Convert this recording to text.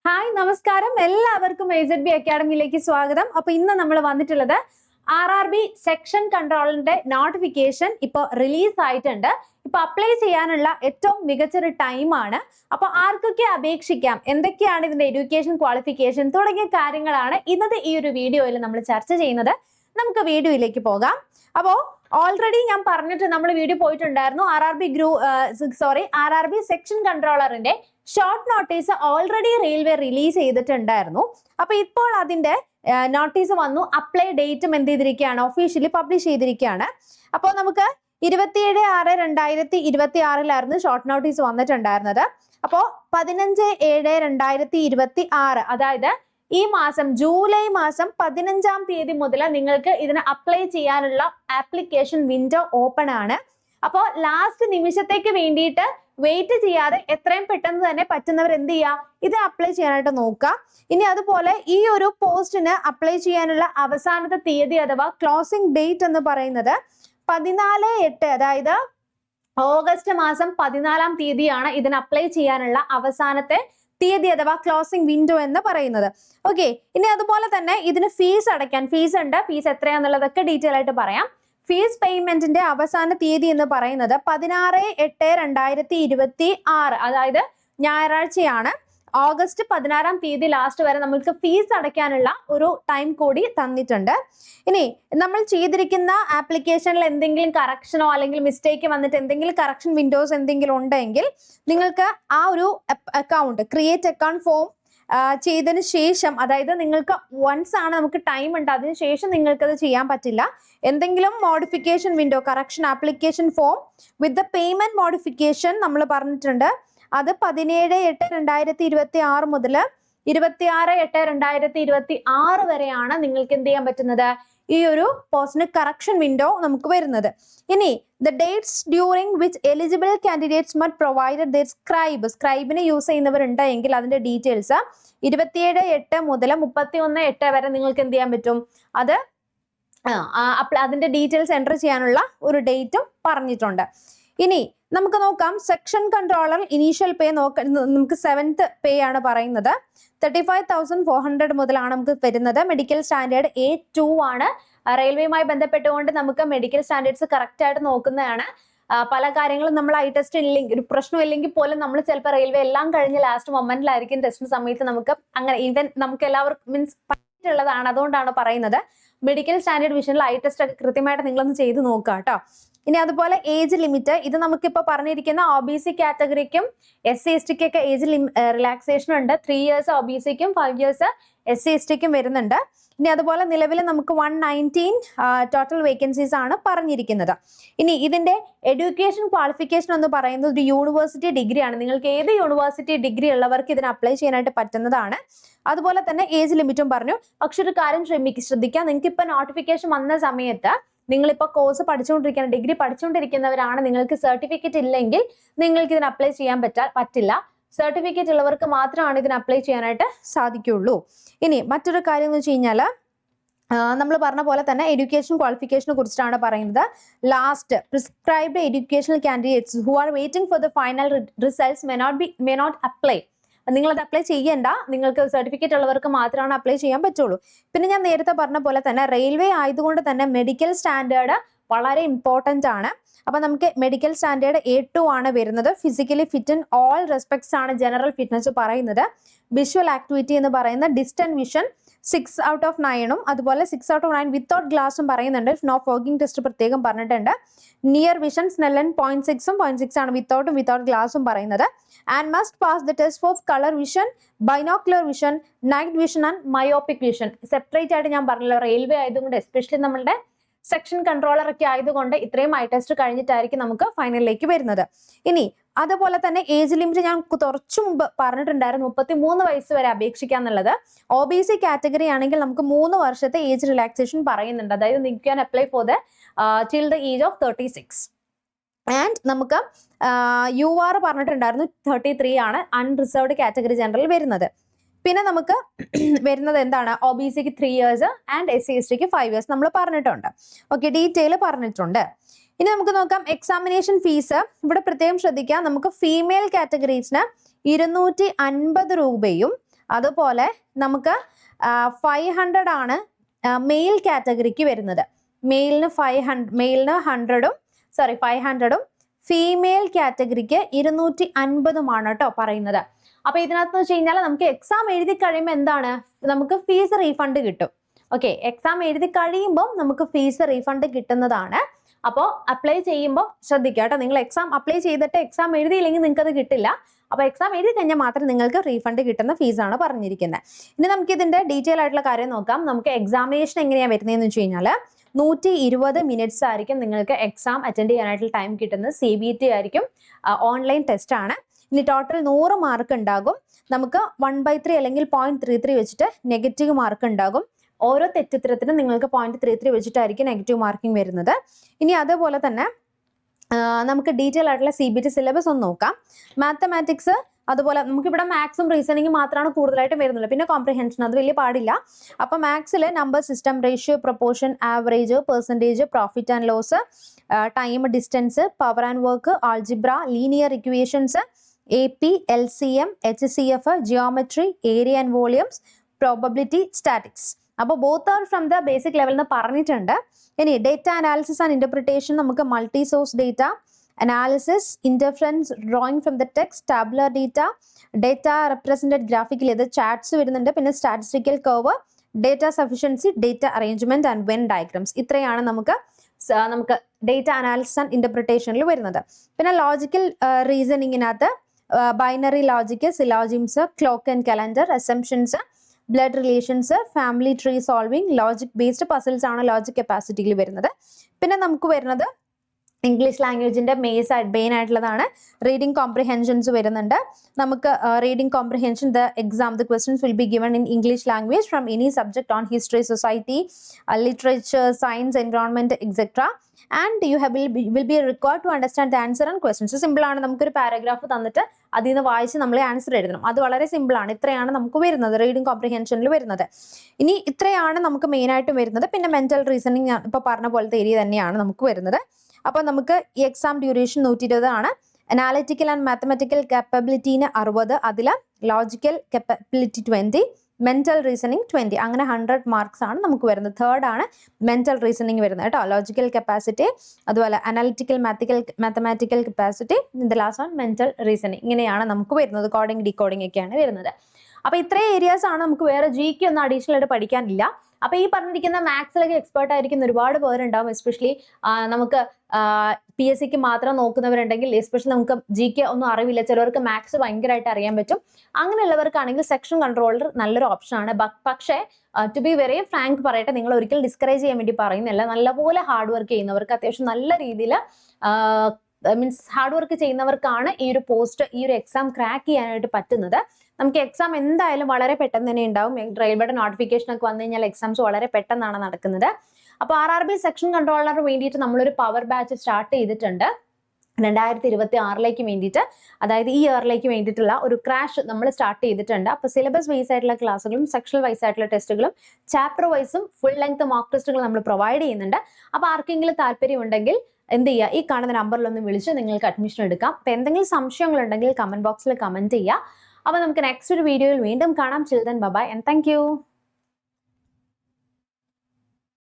Hi നമസ്കാരം, എല്ലാവർക്കും AZB അക്കാഡമിയിലേക്ക് സ്വാഗതം. അപ്പൊ ഇന്ന് നമ്മൾ വന്നിട്ടുള്ളത് RRB സെക്ഷൻ കൺട്രോളറിന്റെ നോട്ടിഫിക്കേഷൻ ഇപ്പോൾ റിലീസ് ആയിട്ടുണ്ട്. ഇപ്പൊ അപ്ലൈ ചെയ്യാനുള്ള ഏറ്റവും മികച്ചൊരു ടൈമാണ്. അപ്പൊ ആർക്കൊക്കെ അപേക്ഷിക്കാം, എന്തൊക്കെയാണ് ഇതിന്റെ എഡ്യൂക്കേഷൻ ക്വാളിഫിക്കേഷൻ തുടങ്ങിയ കാര്യങ്ങളാണ് ഇന്നത്തെ ഈ ഒരു വീഡിയോയിൽ നമ്മൾ ചർച്ച ചെയ്യുന്നത്. നമുക്ക് വീഡിയോയിലേക്ക് പോകാം. അപ്പോ ഓൾറെഡി ഞാൻ പറഞ്ഞിട്ട് നമ്മൾ വീഡിയോ പോയിട്ടുണ്ടായിരുന്നു. RRB സെക്ഷൻ കൺട്രോളറിന്റെ short notice already railway release ചെയ്തിട്ടുണ്ടായിരുന്നു. അപ്പൊ ഇപ്പോൾ അതിന്റെ നോട്ടീസ് വന്നു. അപ്ലൈ ഡേറ്റും എന്ത് ചെയ്തിരിക്കുകയാണ്, ഒഫീഷ്യലി പബ്ലിഷ് ചെയ്തിരിക്കുകയാണ്. അപ്പോൾ നമുക്ക് 27/6/2026 ഷോർട്ട് നോട്ടീസ് വന്നിട്ടുണ്ടായിരുന്നത്. അപ്പോൾ 15/7/2026, അതായത് ഈ മാസം ജൂലൈ മാസം 15-ാം തീയതി മുതൽ നിങ്ങൾക്ക് ഇതിന് അപ്ലൈ ചെയ്യാനുള്ള ആപ്ലിക്കേഷൻ വിൻഡോ ഓപ്പൺ ആണ്. അപ്പോൾ ലാസ്റ്റ് നിമിഷത്തേക്ക് വേണ്ടിയിട്ട് വെയിറ്റ് ചെയ്യാതെ എത്രയും പെട്ടെന്ന് തന്നെ പറ്റുന്നവർ എന്ത് ചെയ്യുക, ഇത് അപ്ലൈ ചെയ്യാനായിട്ട് നോക്കുക. ഇനി അതുപോലെ ഈ ഒരു പോസ്റ്റിന് അപ്ലൈ ചെയ്യാനുള്ള അവസാനത്തെ തീയതി അഥവാ ക്ലോസിംഗ് ഡേറ്റ് എന്ന് പറയുന്നത് 14/8, അതായത് ഓഗസ്റ്റ് മാസം 14-ാം തീയതിയാണ് ഇതിന് അപ്ലൈ ചെയ്യാനുള്ള അവസാനത്തെ തീയതി അഥവാ ക്ലോസിംഗ് വിൻഡോ എന്ന് പറയുന്നത്. ഓക്കെ, ഇനി അതുപോലെ തന്നെ ഇതിന് ഫീസ് അടയ്ക്കാൻ ഫീസ് ഉണ്ട്. ഫീസ് എത്രയാന്നുള്ളതൊക്കെ ഡീറ്റെയിൽ ആയിട്ട് പറയാം. ഫീസ് പേയ്മെന്റിന്റെ അവസാന തീയതി എന്ന് പറയുന്നത് 16/8/2026, അതായത് ഞായറാഴ്ചയാണ്. ഓഗസ്റ്റ് 16-ാം തീയതി ലാസ്റ്റ് വരെ നമുക്ക് ഫീസ് അടയ്ക്കാനുള്ള ഒരു ടൈം കൂടി തന്നിട്ടുണ്ട്. ഇനി നമ്മൾ ചെയ്തിരിക്കുന്ന ആപ്ലിക്കേഷനിൽ എന്തെങ്കിലും കറക്ഷനോ അല്ലെങ്കിൽ മിസ്റ്റേക്ക് വന്നിട്ട് എന്തെങ്കിലും കറക്ഷൻ വിൻഡോസ് എന്തെങ്കിലും ഉണ്ടെങ്കിൽ നിങ്ങൾക്ക് ആ ഒരു അക്കൗണ്ട് ക്രിയേറ്റ് അക്കൗണ്ട് ഫോം ചെയ്തതിന് ശേഷം, അതായത് നിങ്ങൾക്ക് വൺസ് ആണ് നമുക്ക് ടൈം ഉണ്ട്, അതിന് ശേഷം നിങ്ങൾക്കത് ചെയ്യാൻ പറ്റില്ല. എന്തെങ്കിലും modification window correction application form with the payment modification നമ്മൾ പറഞ്ഞിട്ടുണ്ട്. അത് 17/8/2026 മുതൽ 26/8/2026 വരെയാണ് നിങ്ങൾക്ക് എന്ത് ചെയ്യാൻ പറ്റുന്നത്, ഈ ഒരു പോസ്റ്റിന് കറക്ഷൻ വിൻഡോ നമുക്ക് വരുന്നത്. ഇനി the dates during which eligible candidates മറ്റ് പ്രൊവൈഡഡ് ദർ സ്ക്രൈബിനെ യൂസ് ചെയ്യുന്നവരുണ്ടെങ്കിൽ അതിന്റെ ഡീറ്റെയിൽസ് 27/8 മുതൽ 31/8 വരെ നിങ്ങൾക്ക് എന്ത് ചെയ്യാൻ പറ്റും, അത് അതിന്റെ ഡീറ്റെയിൽസ് എൻ്റർ ചെയ്യാനുള്ള ഒരു ഡേറ്റും പറഞ്ഞിട്ടുണ്ട്. ഇനി നമുക്ക് നോക്കാം, സെക്ഷൻ കൺട്രോളർ ഇനീഷ്യൽ പേ നമുക്ക് 7th പേ ആണ് പറയുന്നത്. 35,400 മുതലാണ് നമുക്ക് വരുന്നത്. മെഡിക്കൽ സ്റ്റാൻഡേർഡ് A2 ആണ്. റെയിൽവേയുമായി ബന്ധപ്പെട്ടുകൊണ്ട് നമുക്ക് മെഡിക്കൽ സ്റ്റാൻഡേർഡ്സ് കറക്റ്റ് ആയിട്ട് നോക്കുന്നതാണ്. പല കാര്യങ്ങളും നമ്മൾ ഐ ടെസ്റ്റ് ഇല്ലെങ്കിൽ, ഒരു പ്രശ്നം ഇല്ലെങ്കിൽ പോലും നമ്മൾ ചിലപ്പോൾ റെയിൽവേ എല്ലാം കഴിഞ്ഞ് ലാസ്റ്റ് മൊമെന്റിലായിരിക്കും ടെസ്റ്റിന് സമയത്ത് നമുക്ക് അങ്ങനെ ഈവൻ നമുക്ക് എല്ലാവർക്കും മീൻസ് പറ്റുള്ളതാണ്. അതുകൊണ്ടാണ് പറയുന്നത് മെഡിക്കൽ സ്റ്റാൻഡേർഡ് വിഷനിൽ ഐ ടെസ്റ്റ് ഒക്കെ കൃത്യമായിട്ട് നിങ്ങളൊന്ന് ചെയ്ത് നോക്കുക കേട്ടോ. ഇനി അതുപോലെ ഏജ് ലിമിറ്റ്, ഇത് നമുക്കിപ്പോൾ പറഞ്ഞിരിക്കുന്ന OBC കാറ്റഗറിക്കും SC/STക്കൊക്കെ ഏജ് റിലാക്സേഷൻ ഉണ്ട്. 3 years OBCക്കും 5 years SC/STക്കും വരുന്നുണ്ട്. ഇനി അതുപോലെ നിലവിൽ നമുക്ക് 119 ടോട്ടൽ വേക്കൻസീസ് ആണ് പറഞ്ഞിരിക്കുന്നത്. ഇനി ഇതിന്റെ എഡ്യൂക്കേഷൻ ക്വാളിഫിക്കേഷൻ എന്ന് പറയുന്നത് ഒരു യൂണിവേഴ്സിറ്റി ഡിഗ്രിയാണ്. നിങ്ങൾക്ക് ഏത് യൂണിവേഴ്സിറ്റി ഡിഗ്രി ഉള്ളവർക്ക് ഇതിന് അപ്ലൈ ചെയ്യാനായിട്ട് പറ്റുന്നതാണ്. അതുപോലെ തന്നെ ഏജ് ലിമിറ്റും പറഞ്ഞു. പക്ഷെ ഒരു കാര്യം ശ്രദ്ധിക്കാം, നിങ്ങൾക്ക് ഇപ്പൊ നോട്ടിഫിക്കേഷൻ വന്ന സമയത്ത് നിങ്ങളിപ്പോൾ കോഴ്സ് പഠിച്ചുകൊണ്ടിരിക്കുന്ന ഡിഗ്രി പഠിച്ചുകൊണ്ടിരിക്കുന്നവരാണ്, നിങ്ങൾക്ക് സർട്ടിഫിക്കറ്റ് ഇല്ലെങ്കിൽ നിങ്ങൾക്ക് ഇതിന് അപ്ലൈ ചെയ്യാൻ പറ്റില്ല. സർട്ടിഫിക്കറ്റ് ഉള്ളവർക്ക് മാത്രമാണ് ഇതിന് അപ്ലൈ ചെയ്യാനായിട്ട് സാധിക്കുള്ളൂ. ഇനി മറ്റൊരു കാര്യം എന്ന് വെച്ച് കഴിഞ്ഞാൽ, നമ്മൾ പറഞ്ഞ പോലെ തന്നെ എഡ്യൂക്കേഷൻ ക്വാളിഫിക്കേഷനെ കുറിച്ചിട്ടാണ് പറയുന്നത്. Last prescribed educational candidates who are waiting for the final results may not apply. നിങ്ങളത് അപ്ലൈ ചെയ്യേണ്ട, നിങ്ങൾക്ക് സർട്ടിഫിക്കറ്റ് ഉള്ളവർക്ക് മാത്രമാണ് അപ്ലൈ ചെയ്യാൻ പറ്റുള്ളൂ. പിന്നെ ഞാൻ നേരത്തെ പറഞ്ഞ പോലെ തന്നെ റെയിൽവേ ആയതുകൊണ്ട് തന്നെ മെഡിക്കൽ സ്റ്റാൻഡേർഡ് വളരെ ഇമ്പോർട്ടൻ്റ് ആണ്. അപ്പൊ നമുക്ക് മെഡിക്കൽ സ്റ്റാൻഡേർഡ് A2 ആണ് വരുന്നത്. Physically fit in all respects ആണ് ജനറൽ ഫിറ്റ്നസ് പറയുന്നത്. വിഷ്വൽ ആക്ടിവിറ്റി എന്ന് പറയുന്ന ഡിസ്റ്റന്റ് വിഷൻ 6 out of 9 അതുപോലെ 6 out of 9 വിത്തൗട്ട് ഗ്ലാസും പറയുന്നുണ്ട്. നോ ഫോഗിംഗ് ടെസ്റ്റ് പ്രത്യേകം പറഞ്ഞിട്ടുണ്ട്. നിയർ വിഷൻ സ്നെല്ലൻ 0.6 ആണ് വിത്തൗട്ടും വിത്തൗട്ട് ഗ്ലാസും പറയുന്നത്. And must pass the test of colour vision, binocular vision, night vision and myopic vision. Separate ആയിട്ട് ഞാൻ പറഞ്ഞല്ലോ, റെയിൽവേ ആയതുകൊണ്ട് എസ്പെഷ്യലി നമ്മളുടെ സെക്ഷൻ കൺട്രോളർ ഒക്കെ ആയതുകൊണ്ട് ഇത്രയും ഐ ടെസ്റ്റ് കഴിഞ്ഞിട്ടായിരിക്കും നമുക്ക് ഫൈനലിലേക്ക് വരുന്നത്. ഇനി അതുപോലെ തന്നെ ഏജ് ലിമിറ്റ് ഞാൻ കുറച്ചു മുമ്പ് പറഞ്ഞിട്ടുണ്ടായിരുന്നു, 33 വയസ്സ് വരെ അപേക്ഷിക്കാന്നുള്ളത്. OBC കാറ്റഗറി ആണെങ്കിൽ നമുക്ക് 3 വർഷത്തെ ഏജ് റിലാക്സേഷൻ പറയുന്നുണ്ട്. അതായത് നിങ്ങൾക്ക് can apply for the till the age of 36. And നമുക്ക് UR പറഞ്ഞിട്ടുണ്ടായിരുന്നു 33 ആണ് അൺറിസർവ്ഡ് കാറ്റഗറി ജനറൽ വരുന്നത്. പിന്നെ നമുക്ക് വരുന്നത് എന്താണ്, OBCക്ക് 3 years ആൻഡ് SC/STക്ക് 5 years നമ്മൾ പറഞ്ഞിട്ടുണ്ട്. ഓക്കെ, ഡീറ്റെയിൽ പറഞ്ഞിട്ടുണ്ട്. ഇനി നമുക്ക് നോക്കാം എക്സാമിനേഷൻ ഫീസ്. ഇവിടെ പ്രത്യേകം ശ്രദ്ധിക്കാം, നമുക്ക് ഫീമെയിൽ കാറ്റഗറീസിന് 250 രൂപയും അതുപോലെ നമുക്ക് 500 ആണ് മെയിൽ കാറ്റഗറിക്ക് വരുന്നത്. മെയിലിന് 500ഉം 500ഉം ഫീമെയിൽ കാറ്റഗറിക്ക് 250 കേട്ടോ പറയുന്നത്. അപ്പൊ ഇതിനകത്ത് വെച്ച് കഴിഞ്ഞാൽ നമുക്ക് എക്സാം എഴുതി കഴിയുമ്പോൾ എന്താണ്, നമുക്ക് ഫീസ് റീഫണ്ട് കിട്ടും. ഓക്കെ, എക്സാം എഴുതി കഴിയുമ്പോൾ നമുക്ക് ഫീസ് റീഫണ്ട് കിട്ടുന്നതാണ്. അപ്പോൾ അപ്ലൈ ചെയ്യുമ്പോൾ ശ്രദ്ധിക്കുക കേട്ടോ, നിങ്ങൾ എക്സാം അപ്ലൈ ചെയ്തിട്ട് എക്സാം എഴുതിയില്ലെങ്കിൽ നിങ്ങൾക്ക് അത് കിട്ടില്ല. അപ്പോൾ എക്സാം എഴുതി കഴിഞ്ഞാൽ മാത്രം നിങ്ങൾക്ക് റീഫണ്ട് കിട്ടുന്ന ഫീസാണ് പറഞ്ഞിരിക്കുന്നത്. ഇനി നമുക്ക് ഇതിന്റെ ഡീറ്റെയിൽ ആയിട്ടുള്ള കാര്യം നോക്കാം. നമുക്ക് എക്സാമിനേഷൻ എങ്ങനെയാണ് വരുന്നതെന്ന് വെച്ച് കഴിഞ്ഞാൽ 120 മിനിറ്റ്സ് ആയിരിക്കും നിങ്ങൾക്ക് എക്സാം അറ്റൻഡ് ചെയ്യാനായിട്ടുള്ള ടൈം കിട്ടുന്നത്. CBT ആയിരിക്കും, ഓൺലൈൻ ടെസ്റ്റ് ആണ്. ഇനി ടോട്ടൽ 100 മാർക്ക് ഉണ്ടാകും. നമുക്ക് 1/3 അല്ലെങ്കിൽ 0.33 വെച്ചിട്ട് നെഗറ്റീവ് മാർക്ക് ഉണ്ടാകും. ഓരോ തെറ്റുത്തരത്തിനും നിങ്ങൾക്ക് 0.33 വെച്ചിട്ടായിരിക്കും നെഗറ്റീവ് മാർക്കിംഗ് വരുന്നത്. ഇനി അതുപോലെ തന്നെ നമുക്ക് ഡീറ്റെയിൽ ആയിട്ടുള്ള CBT സിലബസ് ഒന്ന് നോക്കാം. മാത്തമാറ്റിക്സ്, അതുപോലെ നമുക്കിവിടെ മാത്സും റീസണിങ്ങും മാത്രമാണ് കൂടുതലായിട്ടും വരുന്നുള്ളൂ. പിന്നെ കോംപ്രിഹെൻഷൻ അത് വലിയ പാടില്ല. അപ്പൊ മാത്സിൽ number system, ratio, proportion, average, percentage, profit and loss, time, distance, power and work, algebra, linear equations, AP, LCM, HCF, geometry, area and volumes, probability, statics. അപ്പോൾ both are from the basic level എന്ന് പറഞ്ഞിട്ടുണ്ട്. ഇനി data analysis and interpretation, നമുക്ക് multi source data analysis, interference, drawing from the text, tabular data represented graphically, അത് charts വരുന്നുണ്ട്. പിന്നെ statistical curve, data sufficiency, data arrangement and when diagrams. ഇത്രയാണ് നമുക്ക് data analysis and ഇന്റർപ്രിട്ടേഷനിൽ വരുന്നത്. പിന്നെ ലോജിക്കൽ റീസണിങ്ങിനകത്ത് binary logic, syllogisms, clock and calendar, assumptions, blood relations, family tree solving, logic based puzzles ആണ് ലോജിക് കപ്പാസിറ്റിയിൽ വരുന്നത്. പിന്നെ നമുക്ക് വരുന്നത് ഇംഗ്ലീഷ് ലാംഗ്വേജിന്റെ മെയിൻ ആയിട്ടുള്ളതാണ്. റീഡിംഗ് കോംപ്രിഹെൻഷൻസ് വരുന്നുണ്ട്. നമുക്ക് reading comprehension, the questions will be given in English language from any subject on history, society, literature, science, environment, etcetera. And you will be required to understand the answer and questions. Simple ആണ്. നമുക്കൊരു paragraph തന്നിട്ട് അതിൽ നിന്ന് വായിച്ച് നമ്മൾ answer എഴുതണം. അത് വളരെ സിമ്പിൾ ആണ്. ഇത്രയാണ് നമുക്ക് വരുന്നത് റീഡിംഗ് കോംപ്രിഹെൻഷനിൽ വരുന്നത്. ഇനി ഇത്രയാണ് നമുക്ക് മെയിൻ ആയിട്ടും വരുന്നത്. പിന്നെ മെന്റൽ റീസണിങ് ഇപ്പൊ പറഞ്ഞ പോലത്തെ ഏരിയ തന്നെയാണ് നമുക്ക് വരുന്നത്. അപ്പോൾ നമുക്ക് ഈ എക്സാം ഡ്യൂറേഷൻ 120 ആണ്. അനാലിറ്റിക്കൽ ആൻഡ് മാത്തമാറ്റിക്കൽ കാപ്പബിലിറ്റീന് 60, അതിൽ ലോജിക്കൽ കാപ്പബിലിറ്റി 20, മെന്റൽ റീസണിങ് 20. അങ്ങനെ 100 മാർക്സ് ആണ് നമുക്ക് വരുന്നത്. തേർഡ് ആണ് മെന്റൽ റീസണിങ് വരുന്നത് കേട്ടോ. ലോജിക്കൽ കപ്പാസിറ്റി, അതുപോലെ അനാലിറ്റിക്കൽ മാത്തമാറ്റിക്കൽ കപ്പാസിറ്റി, ലാസ്റ്റ് ആണ് മെന്റൽ റീസണിങ്. ഇങ്ങനെയാണ് നമുക്ക് വരുന്നത്. കോഡിംഗ്, ഡീകോഡിംഗ് ഒക്കെയാണ് വരുന്നത്. അപ്പൊ ഇത്രയും ഏരിയാസ് ആണ് നമുക്ക്. വേറെ GK ഒന്നും അഡീഷണൽ ആയിട്ട് പഠിക്കാനില്ല. അപ്പൊ ഈ പറഞ്ഞിരിക്കുന്ന മാത്സിലൊക്കെ എക്സ്പേർട്ട് ആയിരിക്കുന്ന ഒരുപാട് പേരുണ്ടാവും. എസ്പെഷ്യലി നമുക്ക് PSCക്ക് മാത്രം നോക്കുന്നവരുണ്ടെങ്കിൽ, എസ്പെഷ്യലി നമുക്ക് GK ഒന്നും അറിവില്ല, ചിലവർക്ക് മാത്സ് ഭയങ്കരമായിട്ട് അറിയാൻ പറ്റും. അങ്ങനെയുള്ളവർക്കാണെങ്കിൽ സെക്ഷൻ കൺട്രോളർ നല്ലൊരു ഓപ്ഷനാണ്. പക്ഷേ ടു ബി വെരി ഫ്രാങ്ക് പറയട്ടെ, നിങ്ങൾ ഒരിക്കലും ഡിസ്കറേജ് ചെയ്യാൻ വേണ്ടി പറയുന്നില്ല. നല്ലപോലെ ഹാർഡ് വർക്ക് ചെയ്യുന്നവർക്ക്, അത്യാവശ്യം നല്ല രീതിയിൽ മീൻസ് ഹാർഡ് വർക്ക് ചെയ്യുന്നവർക്കാണ് ഈ ഒരു പോസ്റ്റ്, ഈ ഒരു എക്സാം ക്രാക്ക് ചെയ്യാനായിട്ട് പറ്റുന്നത്. നമുക്ക് എക്സാം എന്തായാലും വളരെ പെട്ടെന്ന് തന്നെ ഉണ്ടാവും. റെയിൽവേയുടെ നോട്ടിഫിക്കേഷൻ ഒക്കെ വന്നു കഴിഞ്ഞാൽ എക്സാംസ് വളരെ പെട്ടെന്നാണ് നടക്കുന്നത്. അപ്പോൾ RRB സെക്ഷൻ കൺട്രോളറിന് വേണ്ടിയിട്ട് നമ്മളൊരു പവർ ബാച്ച് സ്റ്റാർട്ട് ചെയ്തിട്ടുണ്ട് 2026 വേണ്ടിയിട്ട്. അതായത് ഈ ഇയറിലേക്ക് വേണ്ടിയിട്ടുള്ള ഒരു ക്രാഷ് നമ്മൾ സ്റ്റാർട്ട് ചെയ്തിട്ടുണ്ട്. അപ്പോൾ സിലബസ് വൈസ് ആയിട്ടുള്ള ക്ലാസ്സുകളും സെക്ഷണൽ വൈസ് ആയിട്ടുള്ള ടെസ്റ്റുകളും ചാപ്റ്റർ വൈസും ഫുൾ ലെങ്ത് മോക്ക് ടെസ്റ്റുകൾ നമ്മൾ പ്രൊവൈഡ് ചെയ്യുന്നുണ്ട്. അപ്പോൾ ആർക്കെങ്കിലും താല്പര്യം ഉണ്ടെങ്കിൽ എന്ത് ചെയ്യുക, ഈ കാണുന്ന നമ്പറിലൊന്ന് വിളിച്ച് നിങ്ങൾക്ക് അഡ്മിഷൻ എടുക്കാം. അപ്പോൾ എന്തെങ്കിലും സംശയങ്ങളുണ്ടെങ്കിൽ കമന്റ് ബോക്സിൽ കമന്റ് ചെയ്യുക. അപ്പോൾ നമുക്ക് നെക്സ്റ്റ് ഒരു വീഡിയോയിൽ വീണ്ടും കാണാം. Children bye and thank U.